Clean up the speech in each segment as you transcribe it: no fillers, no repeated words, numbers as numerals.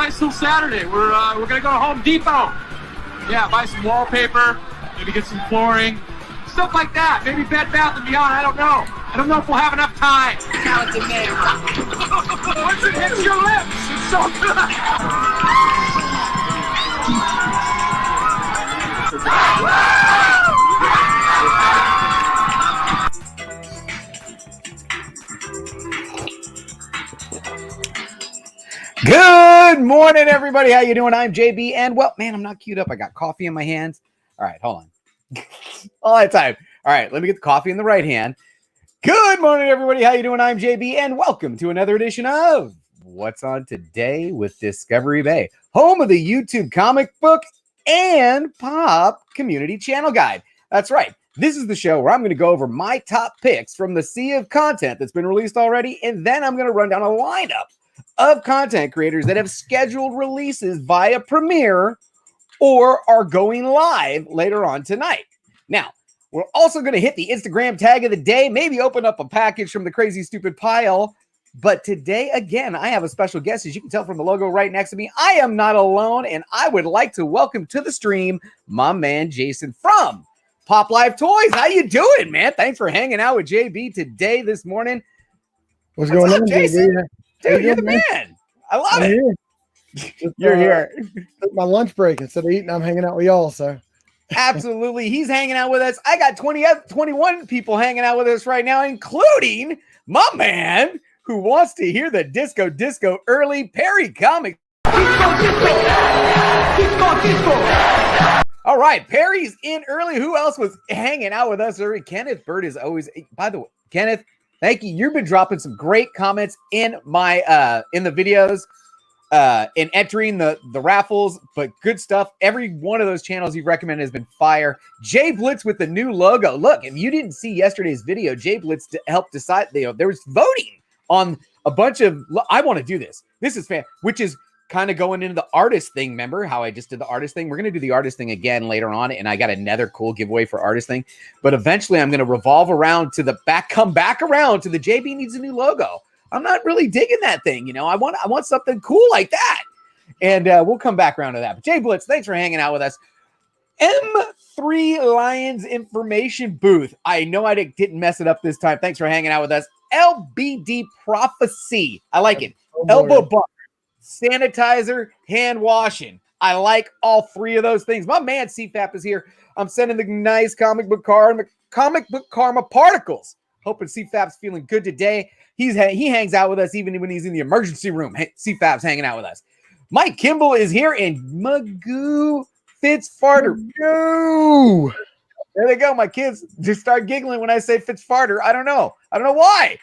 nice little Saturday. We're gonna go to Home Depot. Yeah, buy some wallpaper, maybe get some flooring, stuff like that. Maybe Bed Bath & Beyond. I don't know. I don't know if we'll have enough time. Talented man. Once it hits your lips, it's so good. Good morning, everybody. How you doing? I'm JB, and well, man, I'm not queued up. I got coffee in my hands. All right, hold on. All that time. All right, let me get the coffee in the right hand. Good morning, everybody. How you doing? I'm JB, and welcome to another edition of What's On Today with Discovery Bay, home of the YouTube comic book and pop community channel guide. That's right. This is the show where I'm going to go over my top picks from the sea of content that's been released already, and then I'm going to run down a lineup of content creators that have scheduled releases via Premiere or are going live later on tonight. Now, we're also going to hit the Instagram tag of the day, maybe open up a package from the Crazy Stupid Pile. But today, again, I have a special guest. As you can tell from the logo right next to me, I am not alone, and I would like to welcome to the stream my man Jason from Pop Life Toys. How you doing, man? Thanks for hanging out with JB today this morning. What's going on, Jason? JB? Dude, you're the man. I love it. You're here. Took my lunch break. Instead of eating, I'm hanging out with y'all. So absolutely. He's hanging out with us. I got 21 people hanging out with us right now, including my man who wants to hear the disco early, Perry Comics. All right, Perry's in early. Who else was hanging out with us early? Kenneth Bird is always, by the way, Kenneth, thank you. You've been dropping some great comments in my in the videos, in entering the raffles, but good stuff. Every one of those channels you've recommended has been fire. Jay Blitz with the new logo. Look, if you didn't see yesterday's video, Jay Blitz helped decide. There was voting on a bunch of. I want to do this. This is fan, which is kind of going into the artist thing. Remember how I just did the artist thing? We're going to do the artist thing again later on, and I got another cool giveaway for artist thing. But eventually I'm going to revolve around to come back around to the JB needs a new logo. I'm not really digging that thing. You know, I want something cool like that. And we'll come back around to that. But Jay Blitz, thanks for hanging out with us. M3 Lions information booth. I know I didn't mess it up this time. Thanks for hanging out with us. LBD Prophecy. I like it. Elbow bump. Sanitizer, hand washing. I like all three of those things. My man CFAP is here. I'm sending the nice comic book karma particles. Hoping CFAP's feeling good today. He hangs out with us even when he's in the emergency room. Hey, CFAP's hanging out with us. Mike Kimball is here, and Magoo Fitzfarter. Magoo. There they go. My kids just start giggling when I say Fitzfarter. I don't know why.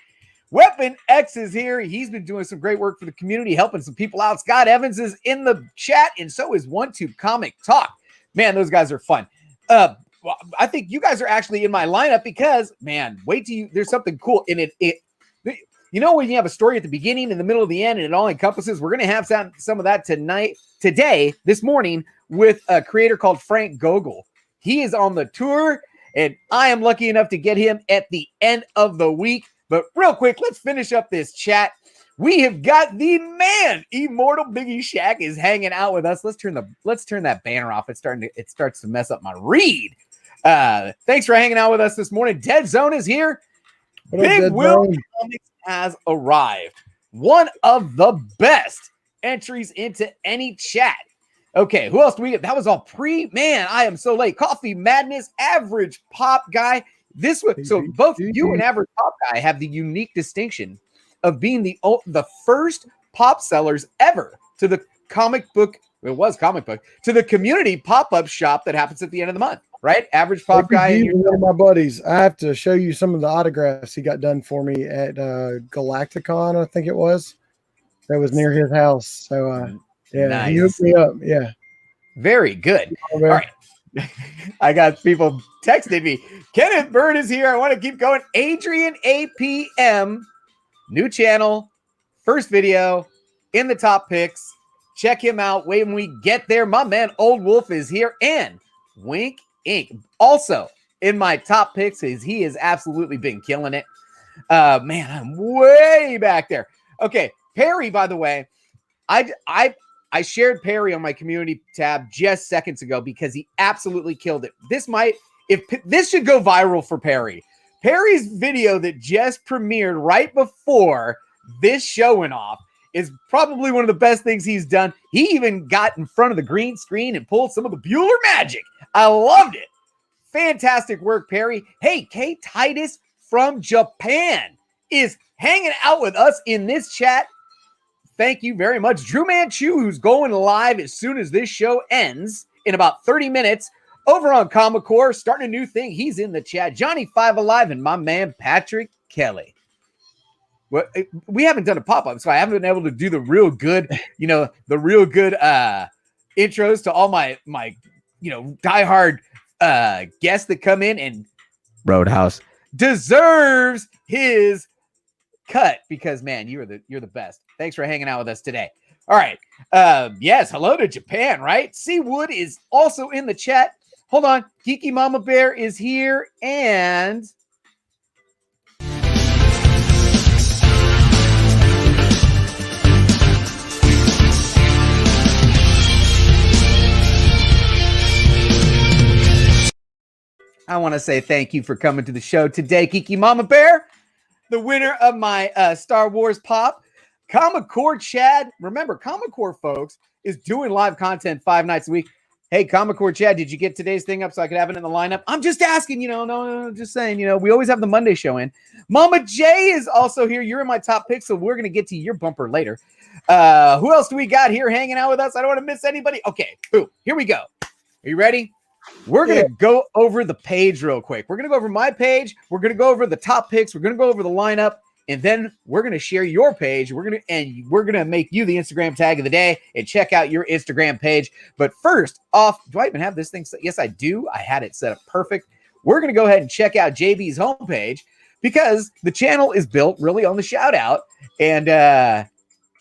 Weapon X is here. He's been doing some great work for the community, helping some people out. Scott Evans is in the chat, and so is OneTube Comic Talk. Man, those guys are fun. Well, I think you guys are actually in my lineup because, man, wait till you. There's something cool in it. You know when you have a story at the beginning, in the middle, of the end, and it all encompasses. We're going to have some of that this morning, with a creator called Frank Gogol. He is on the tour, and I am lucky enough to get him at the end of the week. But real quick, let's finish up this chat. We have got the man, Immortal Biggie Shack is hanging out with us. Let's turn that banner off. It starts to mess up my read. Thanks for hanging out with us this morning. Dead Zone is here. Big Will Comics has arrived. One of the best entries into any chat. Okay, who else do we get? That was all man. I am so late. Coffee Madness, Average Pop Guy. This was so both you and Average Pop Guy have the unique distinction of being the first pop sellers ever to the comic book. It was comic book to the community pop-up shop that happens at the end of the month, right? Average Pop Guy. One of my buddies. I have to show you some of the autographs he got done for me at Galacticon. I think it was. That was near his house. So yeah, nice. He hooked me up. Yeah, very good. All right. I got people texting me. Kenneth Bird is here. I want to keep going. Adrian APM, new channel, first video in the top picks. Check him out when we get there. My man Old Wolf is here, and Wink Inc. also in my top picks. He has absolutely been killing it. Man, I'm way back there. Okay, Perry. By the way, I I shared Perry on my community tab just seconds ago because he absolutely killed it. This should go viral for Perry. Perry's video that just premiered right before this show went off is probably one of the best things he's done. He even got in front of the green screen and pulled some of the Bueller magic. I loved it. Fantastic work, Perry. Hey, Kay Titus from Japan is hanging out with us in this chat. Thank you very much. Drew Manchu, who's going live as soon as this show ends in about 30 minutes over on Comic Core, starting a new thing. He's in the chat. Johnny Five Alive and my man Patrick Kelly. Well, we haven't done a pop-up, so I haven't been able to do the real good, intros to all my diehard guests that come in, and Roadhouse deserves his cut because, man, you're the best. Thanks for hanging out with us today. All right. Yes, hello to Japan, right? Seawood is also in the chat. Hold on. Geeky Mama Bear is here, and I want to say thank you for coming to the show today, Geeky Mama Bear, the winner of my Star Wars pop. Comic Core Chad. Remember, Comic Core, folks, is doing live content 5 nights a week. Hey, Comic Core Chad, did you get today's thing up so I could have it in the lineup? I'm just asking, no, just saying, we always have the Monday show in. Mama J is also here. You're in my top picks, so we're going to get to your bumper later. Who else do we got here hanging out with us? I don't want to miss anybody. Okay, boom. Here we go. Are you ready? We're going to go over the page real quick. We're going to go over my page. We're going to go over the top picks. We're going to go over the lineup. And then we're going to share your page. We're going to make you the Instagram tag of the day and check out your Instagram page. But first off, do I even have this thing? Yes, I do. I had it set up perfect. We're going to go ahead and check out JB's homepage because the channel is built really on the shout out. And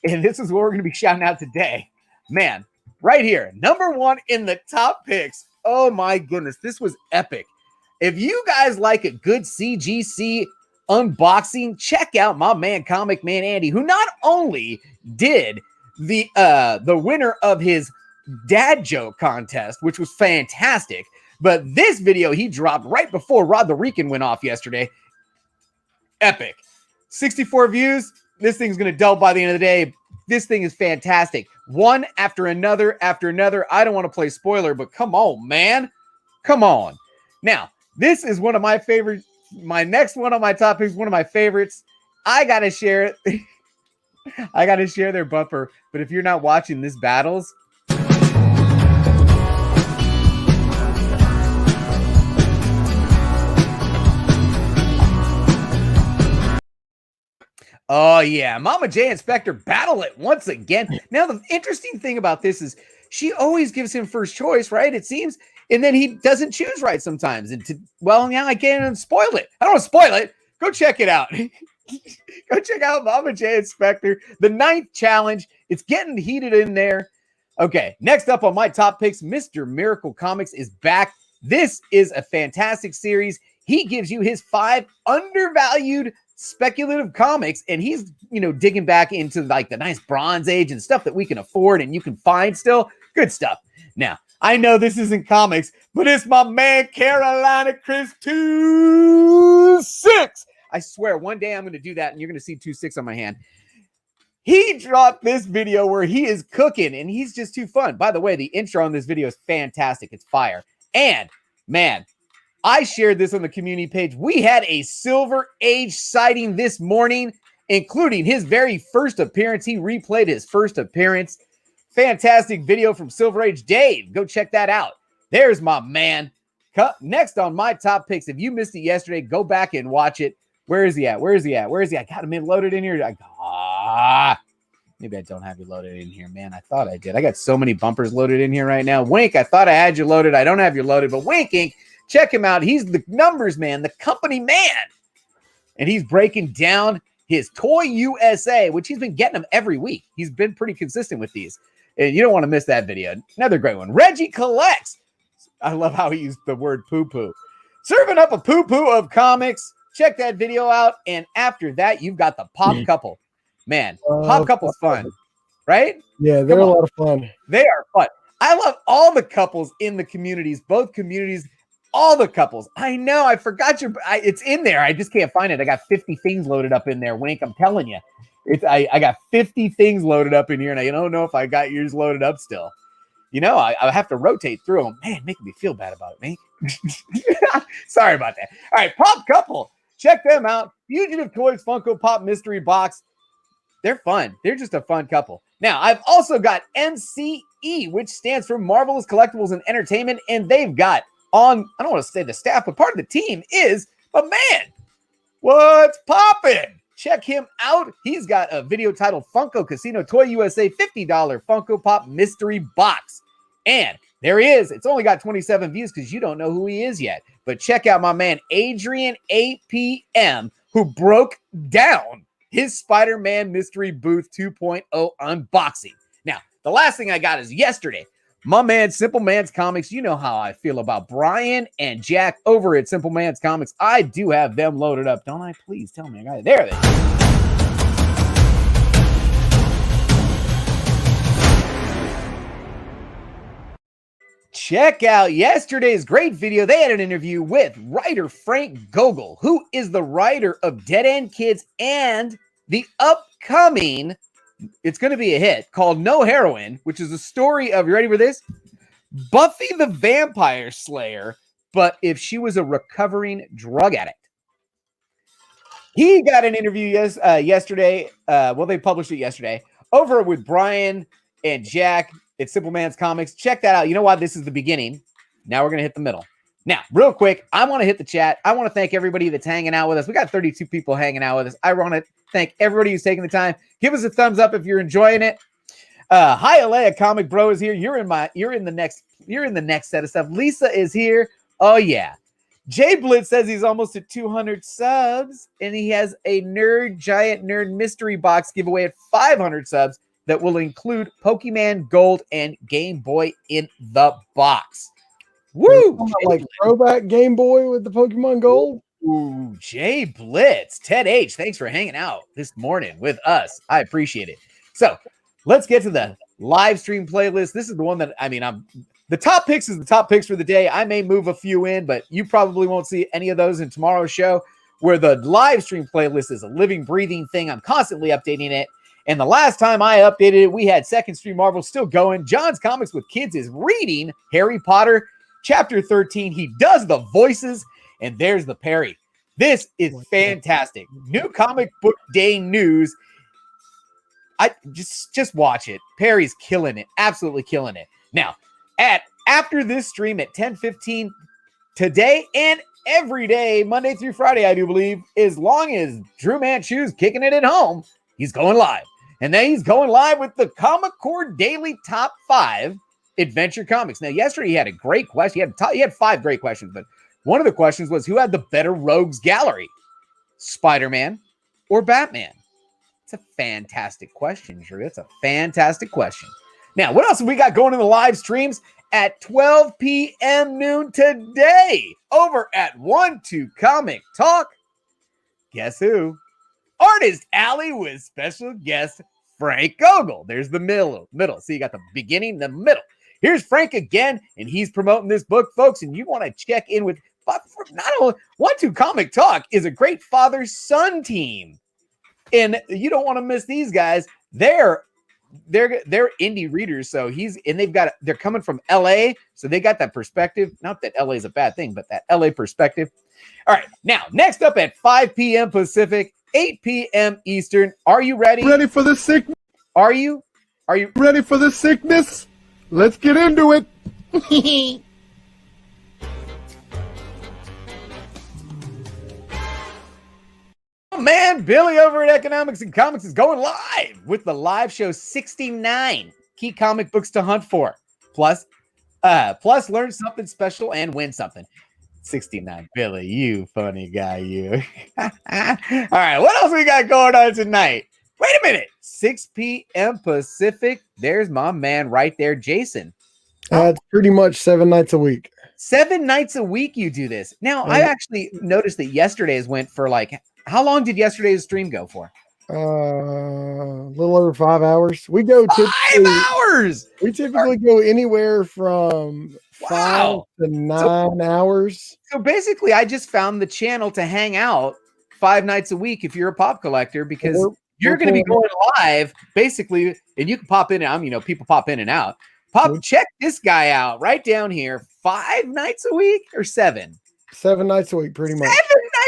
this is what we're going to be shouting out today. Man, right here, number 1 in the top picks. Oh my goodness, this was epic. If you guys like a good CGC unboxing, check out my man ComicManAndy, who not only did the winner of his dad joke contest, which was fantastic, but this video he dropped right before Rod the Rican went off yesterday. Epic. 64 views. This thing's going to double by the end of the day. This thing is fantastic. One after another after another. I don't want to play spoiler, but come on, man. Come on. Now, this is one of my favorites. My next one on my top picks, one of my favorites. I got to share it. I got to share their bumper. But if you're not watching this battles, oh, yeah. Mama J and Spectre battle it once again. Now, the interesting thing about this is she always gives him first choice, right? It seems. And then he doesn't choose right sometimes. And now I can't even spoil it. I don't want to spoil it. Go check it out. Go check out Mama J and Spectre. The 9th challenge. It's getting heated in there. Okay, next up on my top picks, Mr. Miracle Comics is back. This is a fantastic series. He gives you his 5 undervalued speculative comics, and he's digging back into like the nice Bronze Age and stuff that we can afford and you can find still. Good stuff. Now, I know this isn't comics, but it's my man Carolina Chris 2-6. I swear one day I'm going to do that and you're going to see 2-6 on my hand. He dropped this video where he is cooking and he's just too fun. By the way, the intro on this video is fantastic. It's fire. And man, I shared this on the community page. We had a Silver Age sighting this morning, including his very first appearance. He replayed his first appearance. Fantastic video from Silver Age Dave. Go check that out. There's my man. Next on my top picks. If you missed it yesterday, go back and watch it. Where is he at? Where is he at? Where is he? I got him loaded in here. Maybe I don't have you loaded in here, man. I thought I did. I got so many bumpers loaded in here right now. Wink, I thought I had you loaded. I don't have you loaded, but Wink Inc., check him out. He's the numbers man, the company man. And he's breaking down his Toy USA, which he's been getting them every week. He's been pretty consistent with these. And you don't want to miss that video. Another great one. Reggie Collects. I love how he used the word poo-poo. Serving up a poo-poo of comics. Check that video out. And after that, you've got the Pop Couple. Man, Pop Couple's fun. right? Yeah, they're a lot of fun. They are fun. I love all the couples in the communities, both communities, all the couples. I know. I forgot it's in there. I just can't find it. I got 50 things loaded up in there. Wink, I'm telling you. I got 50 things loaded up in here, and I don't know if I got yours loaded up still. You know, I have to rotate through them. Man, making me feel bad about it, Mink. Sorry about that. All right, Pop Couple. Check them out. Fugitive Toys Funko Pop Mystery Box. They're fun. They're just a fun couple. Now, I've also got MCE, which stands for Marvelous Collectibles and Entertainment, and they've got on, I don't want to say the staff, but part of the team is my man. What's poppin'? Check him out. He's got a video titled Funko Casino Toy USA $50 Funko Pop Mystery Box. And there he is. It's only got 27 views because you don't know who he is yet. But check out my man, Adrian APM, who broke down his Spider-Man Mystery Booth 2.0 unboxing. Now, the last thing I got is yesterday. My man, Simpleman's Comics. You know how I feel about Brian and Jack over at Simpleman's Comics. I do have them loaded up. Don't I? Please tell me I got it. There they are. Check out yesterday's great video. They had an interview with writer Frank Gogol, who is the writer of Dead End Kids and the upcoming, it's going to be a hit, called No Heroine, which is a story of, you ready for this? Buffy the Vampire Slayer, but if she was a recovering drug addict. He got an interview yesterday. They published it yesterday over with Brian and Jack at Simpleman's Comics. Check that out. You know what? This is the beginning. Now we're going to hit the middle. Now, real quick, I want to hit the chat. I want to thank everybody that's hanging out with us. We got 32 people hanging out with us. I want to thank everybody who's taking the time. Give us a thumbs up if you're enjoying it. Hi, Alea Comic Bro is here. You're in the next set of stuff. Lisa is here. Oh yeah. Jay Blitz says he's almost at 200 subs, and he has a giant nerd mystery box giveaway at 500 subs that will include Pokemon Gold and Game Boy in the box. Woo! Like throwback Game Boy with the Pokemon Gold. Ooh, Jay Blitz, Ted H, thanks for hanging out this morning with us. I appreciate it. So let's get to the live stream playlist. This is the one that, the top picks is the top picks for the day. I may move a few in, but you probably won't see any of those in tomorrow's show, where the live stream playlist is a living, breathing thing. I'm constantly updating it. And the last time I updated it, we had Second Stream Marvel still going. John's Comics with Kids is reading Harry Potter Chapter 13. He does the voices, and there's the Perry. This is fantastic. New Comic Book Day news. I just watch it. Perry's killing it. Absolutely killing it. Now, after this stream at 10:15 today and every day, Monday through Friday, I do believe, as long as Drew Manchu's kicking it at home, he's going live. And then he's going live with the Comic Core Daily Top 5 Adventure Comics. Now, yesterday he had a great question. He had 5 great questions, but one of the questions was, who had the better Rogues Gallery, Spider-Man or Batman? It's a fantastic question, Drew. It's a fantastic question. Now, what else have we got going in the live streams at 12 p.m. noon today over at 1-2 Comic Talk? Guess who? Artist Alley with special guest Frank Gogol. There's the middle. So you got the beginning, the middle. Here's Frank again, and he's promoting this book, folks, and you want to check in with, but not only 1-2 Comic Talk is a great father-son team, and you don't want to miss these guys. They're indie readers, so they're coming from LA, so they got that perspective. Not that LA is a bad thing, but that LA perspective. All right, now next up at 5 p.m. Pacific, 8 p.m. Eastern. Are you ready? Ready for the sickness? Are you ready for the sickness? Let's get into it. Man, Billy over at Economics and Comics is going live with the live show 69 key comic books to hunt for. Plus learn something special and win something. 69, Billy, you funny guy, you. All right, what else we got going on tonight? Wait a minute, 6 p.m. Pacific. There's my man right there, Jason. It's pretty much 7 nights a week. 7 nights a week you do this. Now, I actually noticed that yesterday's went for how long did yesterday's stream go for? A little over 5 hours. We go 5 hours. We typically go anywhere from 5 to 9 hours. So basically, I just found the channel to hang out 5 nights a week if you're a pop collector, because you're going to be going live basically, and you can pop in and out. You know, people pop in and out. Check this guy out right down here. 5 nights a week or 7? 7 nights a week, pretty much. 7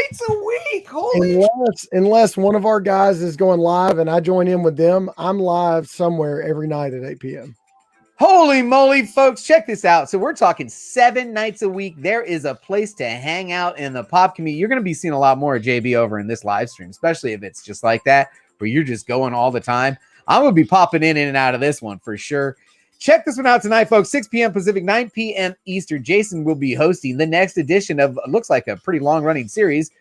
nights a week. Holy unless one of our guys is going live and I join in with them, I'm live somewhere every night at 8 p.m. Holy moly, folks, check this out. So we're talking 7 nights a week. There is a place to hang out in the pop community. You're going to be seeing a lot more of JB over in this live stream, especially if it's just like that, where you're just going all the time. I'm going to be popping in and out of this one for sure. Check this one out tonight, folks. 6 p.m. Pacific, 9 p.m. Eastern. Jason will be hosting the next edition of, looks like a pretty long-running series.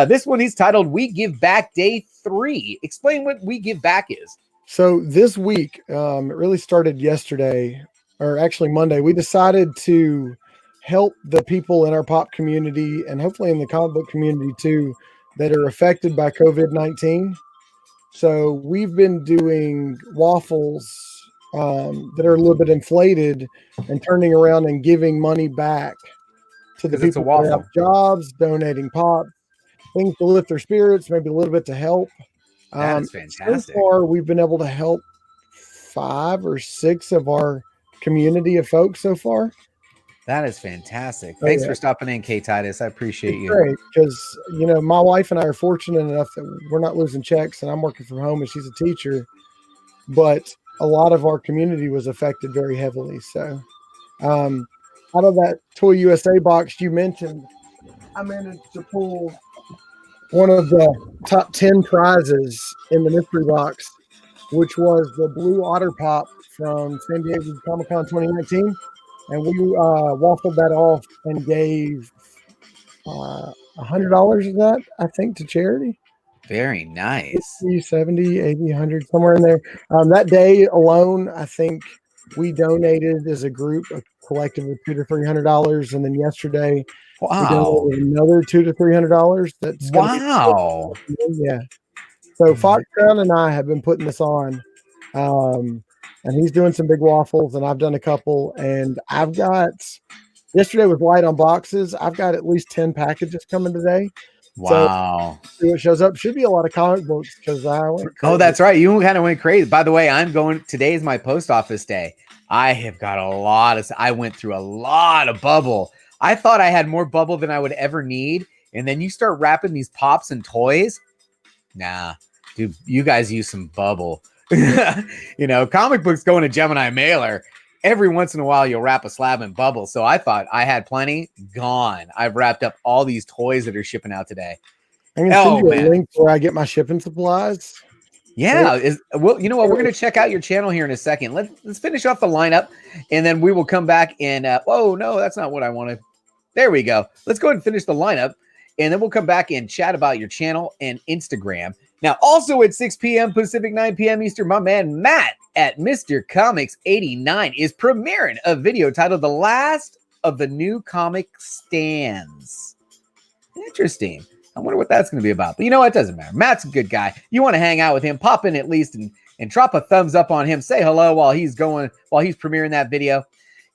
This one is titled We Give Back Day 3. Explain what We Give Back is. So this week, it really started yesterday, or actually Monday. We decided to help the people in our pop community and hopefully in the comic book community too that are affected by COVID-19. So we've been doing waffles that are a little bit inflated and turning around and giving money back to the people that have jobs, donating pop, things to lift their spirits, maybe a little bit to help. That is fantastic. So far, we've been able to help 5 or 6 of our community of folks so far. That is fantastic. Thanks for stopping in, K Titus. I appreciate you. Great, because my wife and I are fortunate enough that we're not losing checks, and I'm working from home, and she's a teacher. But a lot of our community was affected very heavily. So, out of that Toy USA box you mentioned, I managed to pull one of the top 10 prizes in the mystery box, which was the Blue Otter Pop from San Diego Comic-Con 2019. And we waffled that off and gave $100 of that, I think, to charity. Very nice. 50, 70, 80, 100, somewhere in there. That day alone, I think we donated as a group, a collective of $200 to $300. And then yesterday, we donated another $200 to $300. That's wow. Yeah. So Foxcrown and I have been putting this on, and he's doing some big waffles, and I've done a couple. And I've got, yesterday was light on boxes. I've got at least 10 packages coming today. Wow. So see what shows up. Should be a lot of comic books because I went crazy. Oh, that's right. You kind of went crazy. By the way, today is my post office day. I have got I went through a lot of bubble. I thought I had more bubble than I would ever need. And then you start wrapping these pops and toys. Nah, dude, you guys use some bubble. Comic books go in a Gemini mailer. Every once in a while, you'll wrap a slab in bubble. So I thought I had plenty. Gone. I've wrapped up all these toys that are shipping out today. I'm going to send you a link where I get my shipping supplies. Yeah. Well, you know what? We're going to check out your channel here in a second. Let's finish off the lineup, and then we will come back and, oh, no, that's not what I wanted. There we go. Let's go ahead and finish the lineup, and then we'll come back and chat about your channel and Instagram. Now, also at 6 p.m. Pacific, 9 p.m. Eastern, my man Matt at Mr. Comics 89 is premiering a video titled The Last of the New Comic Stands. Interesting. I wonder what that's going to be about. But you know what? It doesn't matter. Matt's a good guy. You want to hang out with him, pop in at least and drop a thumbs up on him. Say hello while he's premiering that video.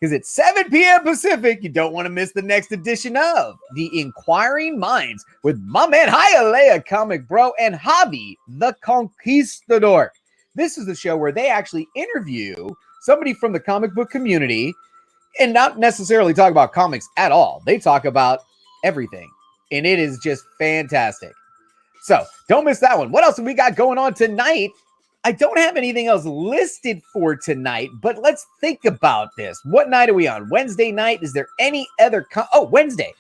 Because at 7 p.m. Pacific, you don't want to miss the next edition of The Inquiring Minds with my man Hialeah Comic Bro and Javi the Conquistador. This is the show where they actually interview somebody from the comic book community and not necessarily talk about comics at all. They talk about everything, and it is just fantastic. So don't miss that one. What else have we got going on tonight? I don't have anything else listed for tonight, but let's think about this. What night are we on? Wednesday night? Is there any other? Wednesday.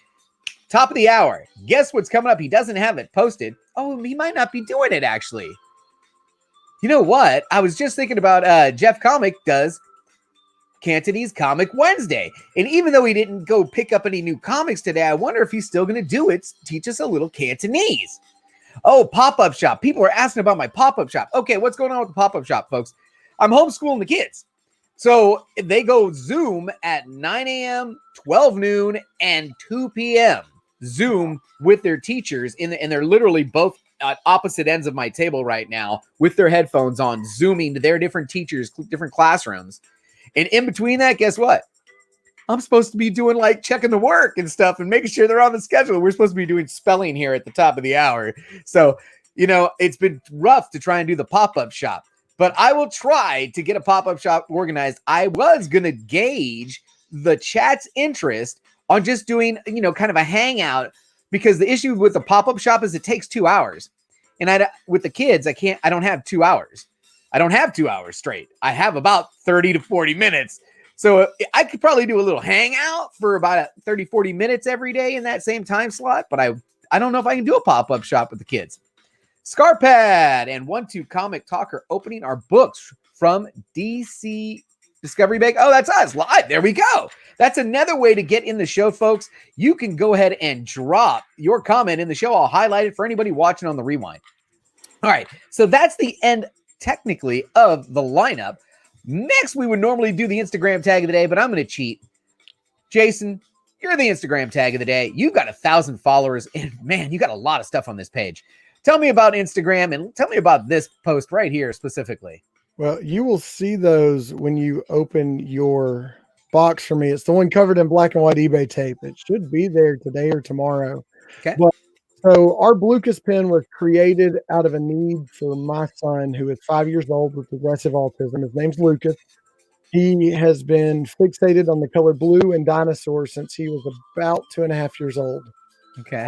Top of the hour. Guess what's coming up? He doesn't have it posted. Oh, he might not be doing it, actually. You know what? I was just thinking about Jeff Comic does Cantonese Comic Wednesday. And even though he didn't go pick up any new comics today, I wonder if he's still going to do it. Teach us a little Cantonese. Oh, pop-up shop. People are asking about my pop-up shop. Okay, what's going on with the pop-up shop, folks? I'm homeschooling the kids. So they go Zoom at 9 a.m., 12 noon, and 2 p.m. Zoom with their teachers, and they're literally both at opposite ends of my table right now with their headphones on, zooming to their different teachers, different classrooms. And in between that, guess what? I'm supposed to be doing like checking the work and stuff and making sure they're on the schedule. We're supposed to be doing spelling here at the top of the hour. So, you know, it's been rough to try and do the pop-up shop, but I will try to get a pop-up shop organized. I was going to gauge the chat's interest on just doing, you know, kind of a hangout, because the issue with the pop-up shop is it takes 2 hours. And with the kids, I don't have 2 hours. I don't have 2 hours straight. I have about 30 to 40 minutes. So I could probably do a little hangout for about 30, 40 minutes every day in that same time slot. But I don't know if I can do a pop-up shop with the kids. Scarpad and 1-2 Comic Talk are opening our books from DC Discovery Bag. Oh, that's us live. There we go. That's another way to get in the show, folks. You can go ahead and drop your comment in the show. I'll highlight it for anybody watching on the rewind. All right. So that's the end, technically, of the lineup. Next, we would normally do the Instagram tag of the day, but I'm going to cheat. Jason, you're the Instagram tag of the day. You've got 1,000 followers, and man, you got a lot of stuff on this page. Tell me about Instagram, and tell me about this post right here specifically. Well, you will see those when you open your box for me. It's the one covered in black and white eBay tape. It should be there today or tomorrow. Okay. But so our Blucas pen was created out of a need for my son, who is 5 years old with progressive autism. His name's Lucas. He has been fixated on the color blue and dinosaur since he was about 2.5 years old. Okay.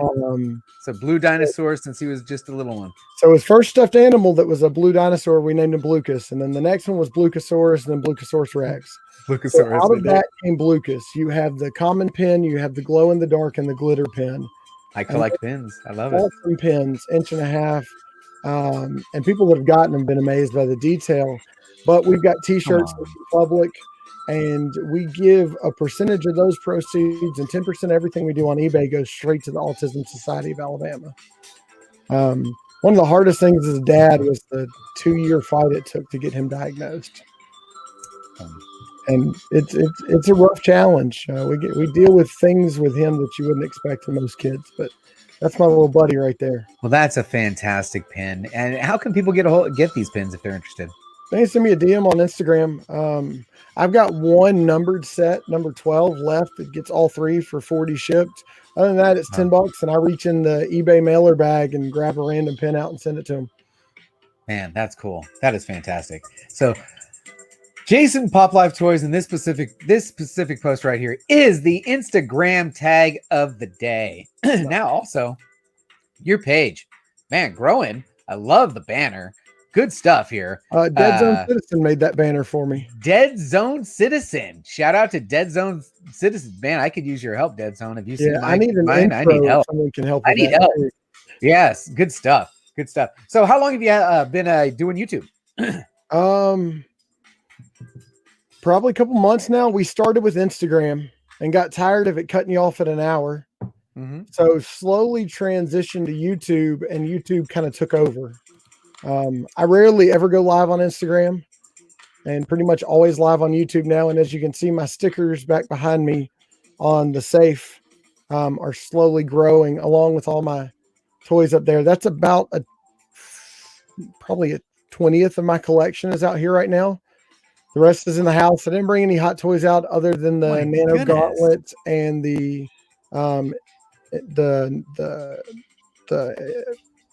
So blue dinosaur since he was just a little one. So his first stuffed animal that was a blue dinosaur, we named him Blucas. And then the next one was Blucasaurus and then Blucasaurus Rex. Blucasaurus. So out of that came Blucas. You have the common pen, you have the glow in the dark, and the glitter pen. I collect pins. I love it. Awesome pins, 1.5 inch. And people that have gotten them have been amazed by the detail. But we've got t-shirts in public, and we give a percentage of those proceeds, and 10% of everything we do on eBay goes straight to the Autism Society of Alabama. One of the hardest things as a dad was the 2-year fight it took to get him diagnosed. And it's a rough challenge. We deal with things with him that you wouldn't expect from most kids, but that's my little buddy right there. Well, that's a fantastic pin. And how can people get these pins if they're interested? They can send me a DM on Instagram. I've got one numbered set, number 12 left. It gets all 3 for 40 shipped. Other than that, it's $10, and I reach in the eBay mailer bag and grab a random pin out and send it to them. Man, that's cool. That is fantastic. So Jason Pop Life Toys in this specific post right here is the Instagram tag of the day. Now also your page, man, growing. I love the banner. Good stuff here. Dead Zone Citizen made that banner for me. Dead Zone Citizen. Shout out to Dead Zone Citizen. Man, I could use your help, Dead Zone. If you see I need an mine, I need help. Someone can help. I need help. Yes, good stuff. Good stuff. So, how long have you been doing YouTube? Probably a couple months now. We started with Instagram and got tired of it cutting you off at an hour. Mm-hmm. So slowly transitioned to YouTube, and YouTube kind of took over. I rarely ever go live on Instagram, and pretty much always live on YouTube now. And as you can see, my stickers back behind me on the safe are slowly growing along with all my toys up there. That's about probably a 20th of my collection is out here right now. The rest is in the house. I didn't bring any hot toys out other than the Nano Gauntlet and the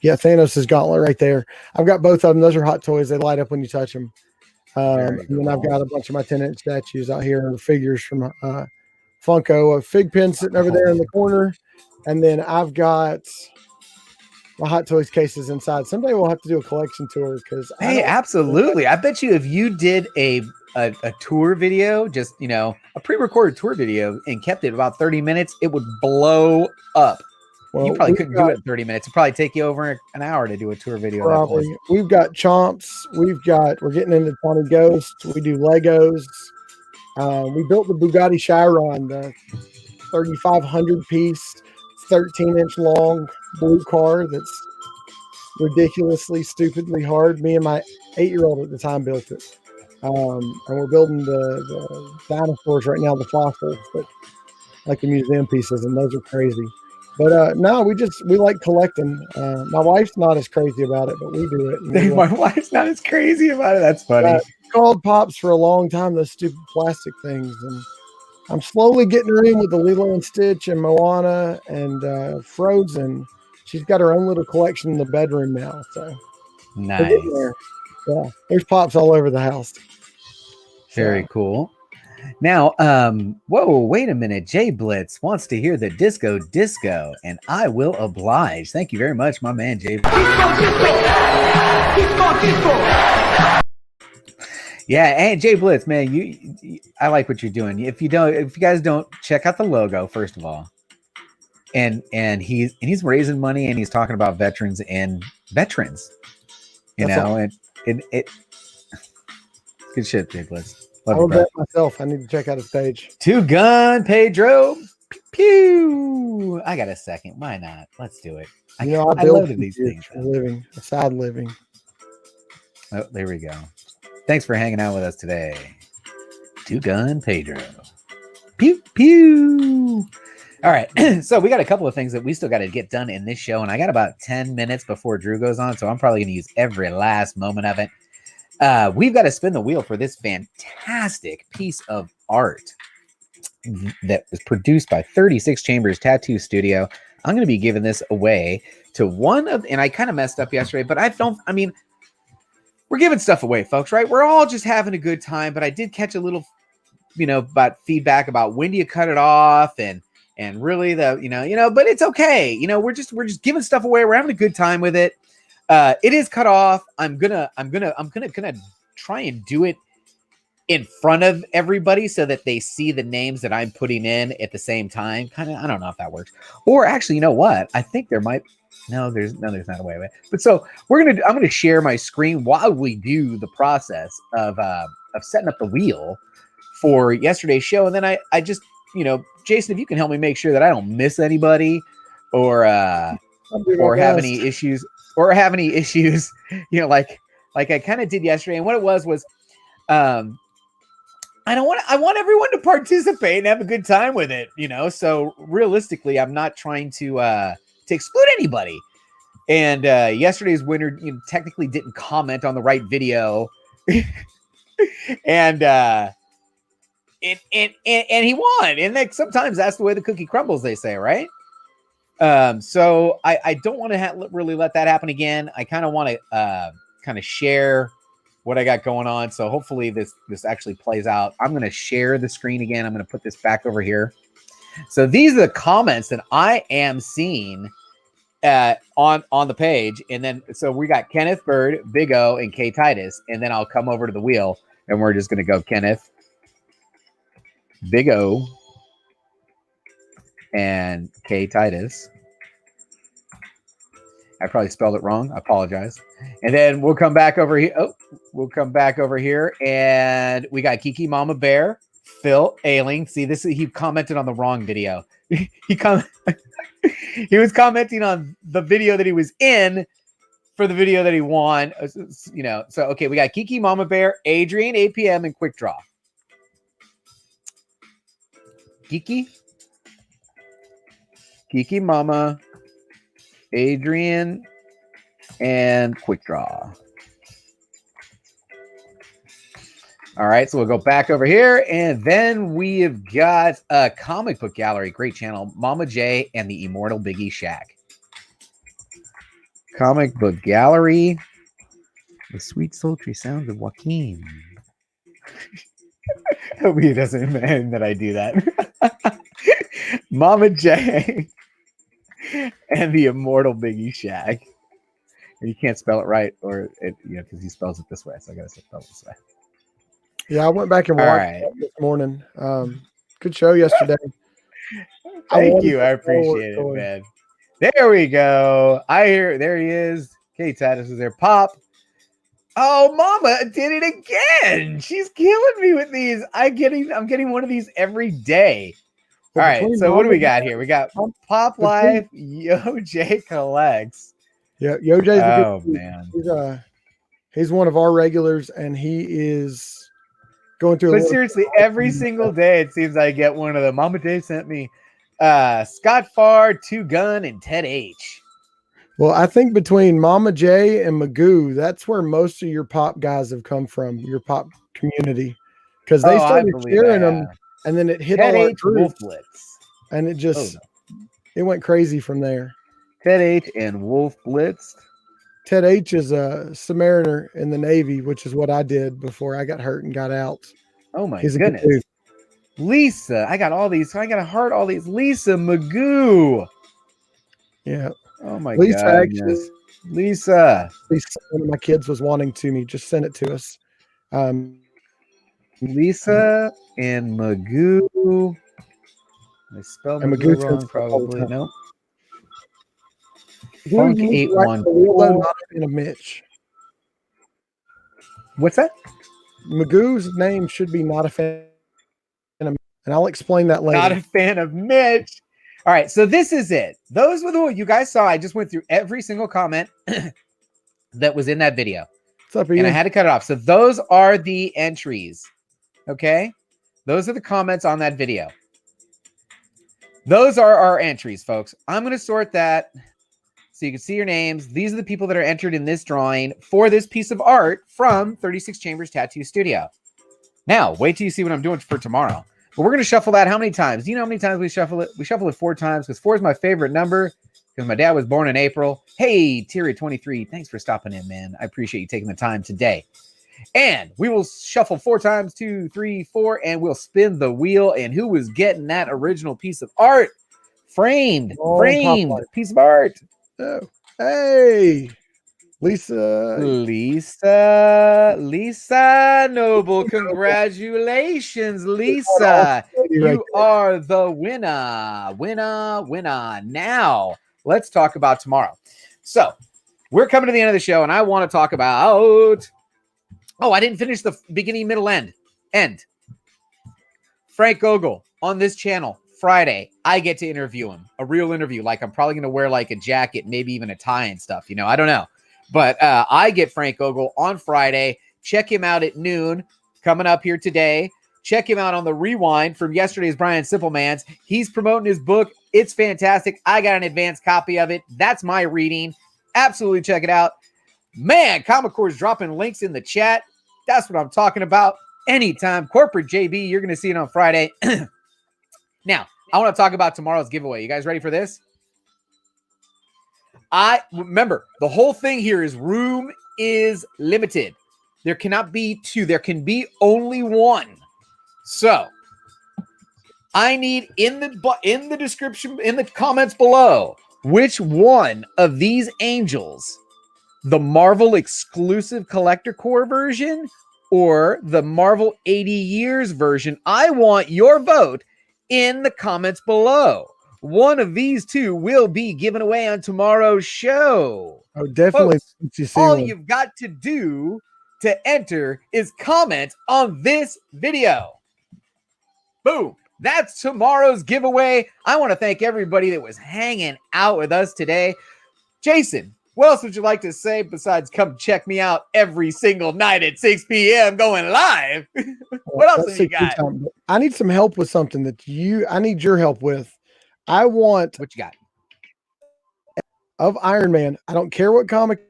Thanos' gauntlet right there. I've got both of them. Those are hot toys. They light up when you touch them. And then I've got a bunch of my 10-inch statues out here and figures from Funko. A fig pin sitting over there in the corner. And then I've got my Hot Toys cases inside. Someday we'll have to do a collection tour because absolutely. I bet you if you did a tour video, just a pre-recorded tour video and kept it about 30 minutes, it would blow up. Well, you probably couldn't do it in 30 minutes. It'd probably take you over an hour to do a tour video. Probably. We've got chomps. We're getting into Tawny Ghosts. We do Legos. We built the Bugatti Chiron, the 3,500 piece, 13-inch long blue car that's ridiculously, stupidly hard. Me and my 8-year-old at the time built it. And we're building the dinosaurs right now, the fossils, but like the museum pieces, and those are crazy. But no, we like collecting. My wife's not as crazy about it, but we do it. And we My wife's not as crazy about it. That's funny. called Pops for a long time, those stupid plastic things. And I'm slowly getting her in with the Lilo and Stitch and Moana and Frozen. She's got her own little collection in the bedroom now. So Nice. there. Yeah, there's Pops all over the house. Very cool. Now, whoa, wait a minute. Jay Blitz wants to hear the disco, and I will oblige. Thank you very much, my man, Jay. Yeah, and Jay Blitz, man, I like what you're doing. If you guys don't, check out the logo first of all. And he's raising money and he's talking about veterans. You know, and it good shit, Jay Blitz. I will bet myself. I need to check out his page. Two Gun Pedro. Pew. I got a second. Why not? Let's do it. I love these things. Living, a sad living. Oh, there we go. Thanks for hanging out with us today. Two Gun Pedro. Pew pew. All right. So we got a couple of things that we still got to get done in this show, and I got about 10 minutes before Drew goes on, so I'm probably going to use every last moment of it. We've got to spin the wheel for this fantastic piece of art that was produced by 36 Chambers Tattoo Studio. I'm going to be giving this away to one of, and I kind of messed up yesterday, but we're giving stuff away, folks, right? We're all just having a good time, but I did catch a little, about feedback about when do you cut it off and really but it's okay. We're just giving stuff away. We're having a good time with it. It is cut off. I'm gonna try and do it in front of everybody so that they see the names that I'm putting in at the same time. I don't know if that works. Or actually, you know what? I think there might. No, there's not a way. But so I'm gonna share my screen while we do the process of setting up the wheel for yesterday's show, and then I just Jason, if you can help me make sure that I don't miss anybody or have any issues. Or have any issues, like I kind of did yesterday. And what it was I want everyone to participate and have a good time with it, So realistically, I'm not trying to exclude anybody. And yesterday's winner technically didn't comment on the right video, and he won. And sometimes that's the way the cookie crumbles, they say, right? So I don't want to really let that happen again. I kind of want to kind of share what I got going on. So hopefully this actually plays out. I'm going to share the screen again. I'm going to put this back over here. So these are the comments that I am seeing on the page. And then, so we got Kenneth Bird, Big O, and K Titus. And then I'll come over to the wheel and we're just going to go Kenneth, Big O, and K Titus. I probably spelled it wrong. I apologize. And then we'll come back over here. And we got Kiki Mama Bear, Phil Ailing. See, he commented on the wrong video. He was commenting on the video that he was in for the video that he won. So okay, we got Kiki Mama Bear, Adrian, APM, and Quick Draw. Kiki Mama, Adrian, and Quick Draw. All right, so we'll go back over here, and then we have got a comic book gallery, great channel, Mama J and the Immortal Biggie Shack. Comic book gallery, the sweet sultry sounds of Joaquin. I hope he doesn't mind that I do that. Mama J and the Immortal Biggie Shack. And you can't spell it right, or because he spells it this way, so I gotta spell it this way. Yeah, I went back and watched it this morning. Good show yesterday. Thank you. I appreciate it, man. There we go. There he is. Kate Titus is there. Pop. Oh, Mama did it again. She's killing me with these. I'm getting one of these every day. All right. So what do we got here? We got Pop Life. Yo J collects. Yeah, Yo J's a good man. He's one of our regulars, and he is going through. But seriously, every single day it seems I get one of them. Mama J sent me Scott Farr, Two Gun, and Ted H. Well, I think between Mama J and Magoo, that's where most of your pop guys have come from, your pop community, because they started sharing them, and then it hit Ted all our H. groups, Wolflitz. and it just it went crazy from there. Ted H. and Wolf Blitz. Ted H is a submariner in the Navy, which is what I did before I got hurt and got out. Oh my He's a goodness. good dude. Lisa, I got all these. I got to heart all these. Lisa Magoo. Yeah. Oh my Lisa god. actually, Lisa. one of my kids was wanting to me. Just send it to us. Lisa and Magoo. I spelled Magoo wrong, probably. Nope. Funk 814. Not a fan of Mitch. What's that? Magoo's name should be not a fan of, and I'll explain that later. Not a fan of Mitch. All right, so this is it. Those were the you guys saw. I just went through every single comment that was in that video. What's up, and I had to cut it off. So those are the entries. Okay, those are the comments on that video. Those are our entries, folks. I'm going to sort that so you can see your names. These are the people that are entered in this drawing for this piece of art from 36 Chambers Tattoo Studio. Now, wait till you see what I'm doing for tomorrow. But we're going to shuffle that how many times? Do you know how many times we shuffle it? We shuffle it 4 times because 4 is my favorite number because my dad was born in April. Hey, Terry23, thanks for stopping in, man. I appreciate you taking the time today. And we will shuffle 4 times, 2, 3, 4, and we'll spin the wheel. And who was getting that original piece of art? Framed piece of art. Oh, hey, Lisa Noble. Congratulations, Lisa. You are the winner. Now, let's talk about tomorrow. So, we're coming to the end of the show, and I want to talk about... Oh, I didn't finish the beginning, middle, end. Frank Gogol on this channel, Friday. I get to interview him. A real interview. Like, I'm probably going to wear, like, a jacket, maybe even a tie and stuff. You know, I don't know. But I get Frank Gogol on Friday. Check him out at noon, coming up here today. Check him out on the rewind from yesterday's Brian Simpleman's. He's promoting his book. It's fantastic. I got an advanced copy of it. That's my reading. Absolutely check it out. Man, Comic Core's dropping links in the chat. That's what I'm talking about. Anytime. Corporate JB, you're going to see it on Friday. Now, I want to talk about tomorrow's giveaway. You guys ready for this? I remember the whole thing here is room is limited. There cannot be 2. There can be only 1. So I need in the description, in the comments below, which one of these angels, the Marvel exclusive collector core version or the Marvel 80 years version. I want your vote in the comments below. One of these 2 will be given away on tomorrow's show. Oh, definitely. Folks, all you've got to do to enter is comment on this video. Boom. That's tomorrow's giveaway. I want to thank everybody that was hanging out with us today. Jason, what else would you like to say besides come check me out every single night at 6 p.m. going live? What else have you got? I need some help with something that I need your help with. I want what you got of Iron Man. I don't care what comic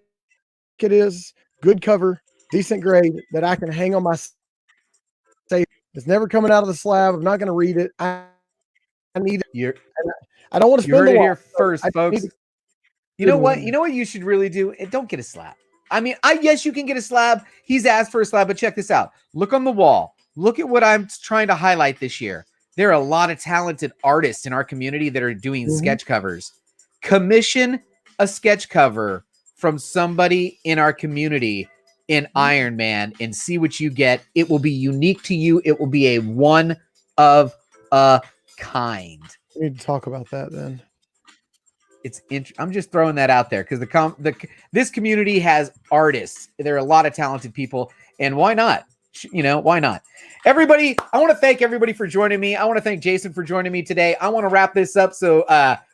it is, good cover, decent grade that I can hang on my safe. It's never coming out of the slab. I'm not going to read it. I need it. I don't want to spend you heard it here first, folks. You know what? You know what you should really do? Don't get a slab. I mean, yes, you can get a slab. He's asked for a slab, but check this out. Look on the wall. Look at what I'm trying to highlight this year. There are a lot of talented artists in our community that are doing sketch covers. Commission a sketch cover from somebody in our community in Iron Man and see what you get. It will be unique to you. It will be a one of a kind. We need to talk about that then. I'm just throwing that out there because this community has artists. There are a lot of talented people, and why not? You know, why not? Everybody, I want to thank everybody for joining me. I want to thank Jason for joining me today. I want to wrap this up so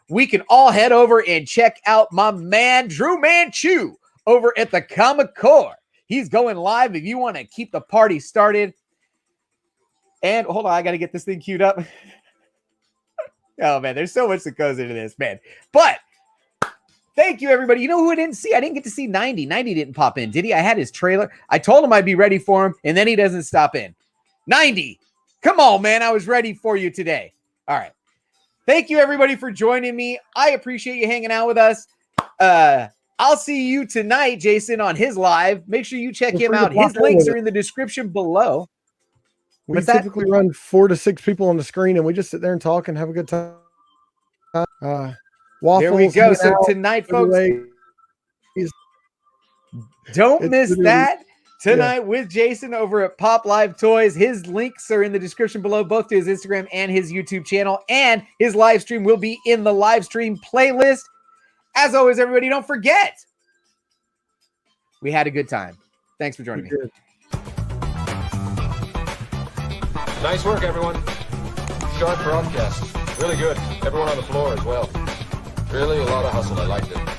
we can all head over and check out my man, Drew Manchu, over at the Comic Core. He's going live if you want to keep the party started. And hold on, I got to get this thing queued up. Oh man, there's so much that goes into this, man. But thank you, everybody. You know who I didn't see? I didn't get to see 90. 90 didn't pop in, did he? I had his trailer. I told him I'd be ready for him, and then he doesn't stop in. 90. Come on, man. I was ready for you today. All right. Thank you, everybody, for joining me. I appreciate you hanging out with us. I'll see you tonight, Jason, on his live. Make sure you check him out. His links are in the description below. We typically run 4 to 6 people on the screen, and we just sit there and talk and have a good time. Waffles, there we go. So tonight, folks, don't miss that. Tonight with Jason over at Pop Live Toys. His links are in the description below, both to his Instagram and his YouTube channel. And his live stream will be in the live stream playlist. As always, everybody, don't forget, we had a good time. Thanks for joining me. Nice work, everyone. Sharp broadcast. Really good. Everyone on the floor as well. Really a lot of hustle. I liked it.